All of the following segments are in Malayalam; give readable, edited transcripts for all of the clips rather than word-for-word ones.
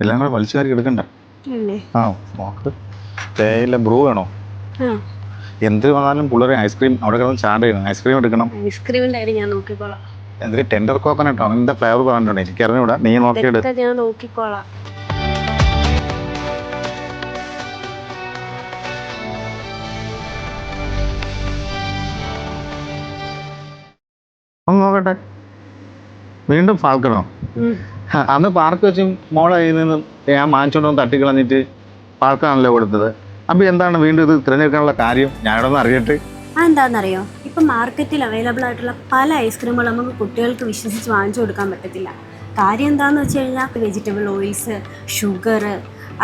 എല്ലാം കൂടെ വലിച്ചുകാരി എടുക്കണ്ട. ആ നോക്ക്. തേയില ബ്രൂ വേണോ? എന്ത് വന്നാലും പിള്ളേരെ ഐസ്ക്രീം അവിടെ കിടന്ന് ചാട് ചെയ്യണം. ഐസ്ക്രീം എടുക്കണം. ഐസ്ക്രീമിന്റെ കാര്യം ഞാൻ നോക്കിക്കോളാം. എന്തൊരു ടെൻഡർ കോക്കനട്ടോ അങ്ങനത്തെ ഫ്ലേവർ പറഞ്ഞിട്ടുണ്ട്. എനിക്കറിഞ്ഞൂടാ, നീ നോക്കിയെടു. ഞാൻ നോക്കിക്കോളാം. ഒന്ന് നോക്കട്ടെ. വീണ്ടും ഫാൽക്കണോ? അന്ന് പാർക്ക് വെച്ച് മോളെ കയ്യിൽ നിന്ന് ഞാൻ വാങ്ങിച്ചോണ്ടൊന്ന് തട്ടിക്കളഞ്ഞിട്ട് ഫാൽക്കണല്ലോ കൊടുത്തത്. അപ്പം എന്താണ് വീണ്ടും ഇത് തിരഞ്ഞെടുക്കാനുള്ള കാര്യം? ഞാനിവിടെ അറിയട്ടെ. എന്താണെന്നറിയോ, ഇപ്പം മാർക്കറ്റിൽ അവൈലബിൾ ആയിട്ടുള്ള പല ഐസ്ക്രീമുകളും നമുക്ക് കുട്ടികൾക്ക് വിശ്വസിച്ച് വാങ്ങിച്ചു കൊടുക്കാൻ പറ്റത്തില്ല. കാര്യം എന്താണെന്ന് വെച്ച് കഴിഞ്ഞാൽ വെജിറ്റബിൾ ഓയിൽസ്, ഷുഗർ,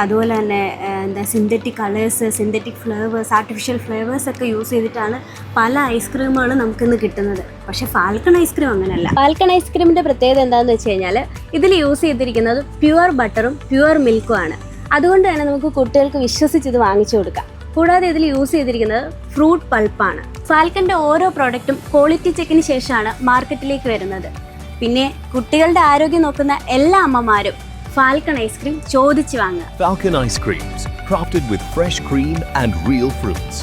അതുപോലെ തന്നെ synthetic colours, synthetic flavours, artificial flavours ഒക്കെ യൂസ് ചെയ്തിട്ടാണ് പല ഐസ്ക്രീമുകളും നമുക്കിന്ന് കിട്ടുന്നത്. പക്ഷേ ഫാൽക്കൺ ഐസ്ക്രീം അങ്ങനെയല്ല. ഫാൽക്കൺ ഐസ്ക്രീമിൻ്റെ പ്രത്യേകത എന്താണെന്ന് വെച്ച് കഴിഞ്ഞാൽ ഇതിൽ യൂസ് ചെയ്തിരിക്കുന്നത് പ്യുവർ ബട്ടറും പ്യുവർ മിൽക്കും ആണ്. അതുകൊണ്ട് തന്നെ നമുക്ക് കുട്ടികൾക്ക് വിശ്വസിച്ച് ഇത് വാങ്ങിച്ചു കൊടുക്കാം. കൂടാതെ ഇതിൽ യൂസ് ചെയ്തിരിക്കുന്നത് ഫ്രൂട്ട് പൾപ്പാണ്. ഫാൽക്കൻ്റെ ഓരോ പ്രോഡക്റ്റും ക്വാളിറ്റി ചെക്കിന് ശേഷമാണ് മാർക്കറ്റിലേക്ക് വരുന്നത്. പിന്നെ കുട്ടികളുടെ ആരോഗ്യം നോക്കുന്ന എല്ലാ അമ്മമാരും ഫാൽക്കൺ ഐസ്ക്രീം ചോദിച്ചു വാങ്ങുക. Falcon ice creams, crafted with fresh cream and real fruits.